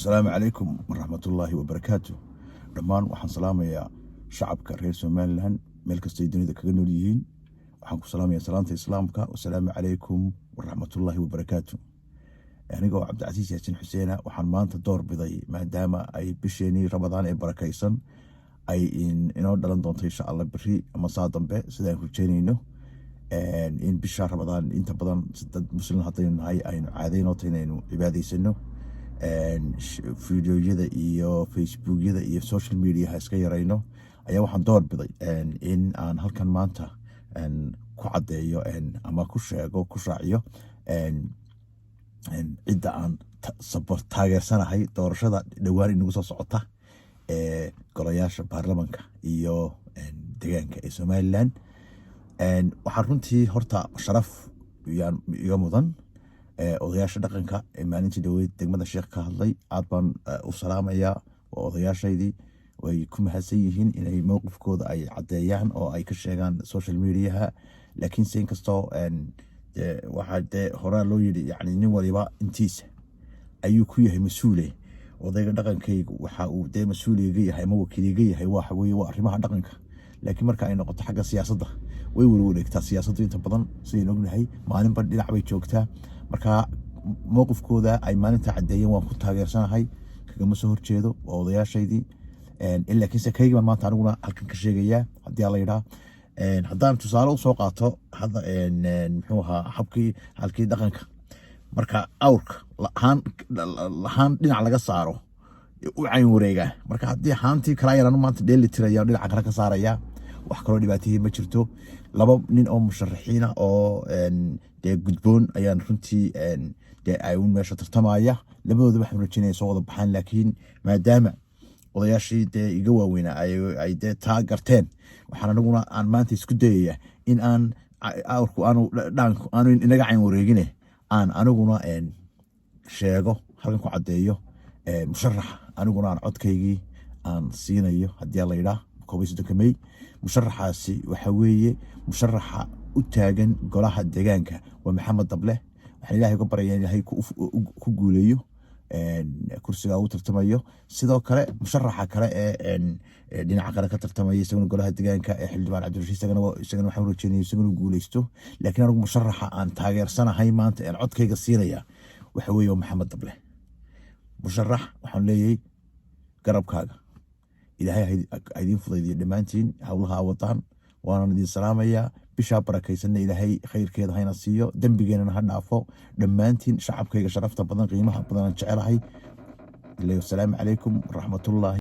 السلام عليكم ورحمة الله وبركاته. دمان waxaan salaamayaa shacabka reer Soomaaliland meel kasta dunida kaga nool yihiin. waxaan ku salaamayaa salaanta islaamka. Assalaamu calaykum waraxmatullaahi wabarakaatu. anigoo Cabdicasiis Yaasin Xuseen waxaan maanta door biday maadaama ay bisheenii Ramadaan ee barakaysan ay inoo dhalan doonto insha Allah bari ama saa dambe sidaan rajaynayno in bisha Ramadaan inta badan dad muslimiin haddaynu nahay aynu caadayno inaynu cibaadaysano fiidiyoyada iyo facebookyada iyo social media iska yarayno ayaa waxaan door biday in aan halkan maanta ku cadeeyo ama ku sheego ku raaciyo cidda aan taageersanahay doorashada dhawaan inagu soo socota ee golayaasha baarlamaanka iyo deegaanka ee Soomaaliland. waxaan runtii horta sharaf iga mudan odayaasha dhaqanka ee maalintii dhaweyd degmada Sheekh ka hadlay aad baan u salaamayaa odayaashaydii way ku mahadsan yihiin inay mowqifkooda ay cadeeyaan oo ay ka sheegaan social media laakiin si kastoo waxa hore loo yiri yani nin waliba intiisa ayuu ku yahay mas'uule odayga dhaqankaygu waxa uu mas'uuliga yahay ama wakiiliga yahay waxa weeye waa arrimaha dhaqanka laakiin marka ay noqoto xagga siyaasadda way wareegtaa siyaasaddu inta badan sideen ognahay maalinba dhinac bay joogtaa marka mowqifkooda ay maalinta cadeeyeen waan ku taageersanahay kagama soo horjeedo odayaashaydii ilaa kiisa kayga maanta aniguna halkan ka sheegaya haddii la yiraahdo haddaan tusaale u soo qaato hadda muxuu ahaa halkii dhaqanka marka awrka lahaan dhinac laga saaro u cayn wareega marka haddii haantii kala yaraan maanta dheeli tiraya dhinaca kale ka saaraya wax kale dhibaatooyin ma jirto laba nin oo musharaxiina oo gudboon ayaan runtii ay u meesha tartamaya labadooda waxaan rajaynayaa soo wada baxaan laakiin maadaama odayaashii iga waaweynaa ay taa garteen waxaan aniguna aan maanta isku dayaya in aan awrku aanu inaga cayn wareegine aan aniguna sheego halkan ku cadeeyo musharax aniguna aan codkaygii aan siinayo haddii la yiraahdo koobaysadka May musharaxaasi waxa weeye musharaxa u taagan golaha deegaanka waa Maxamed Dable waxaan Ilaahay uga baryayaa Ilaahay ku guuleeyo kursiga uu tartamayo sidoo kale musharaxa kale ee dhinaca kale ka tartamaya isaguna golaha deegaanka ee Xildhibaan Cabdirashiid isagana waxaan rajaynayaa isaguna guuleysto laakiin anigu musharaxa aan taageersanahay maanta aan codkayga siinaya waxa weeye Maxamed Dable musharax waxaan leeyahay garabkaaga Ilaahay idin fudaydiyo dhamaantiin hawlaha wadaan waana idin salaamayaa bisha barakaysan Ilaahay khayrkeeda hayna siiyo dambigeena ha dhaafo dhamaantiin shacabkayga sharafta badan qiimaha badan jecelahay. Assalaamu calaykum waraxmatullaahi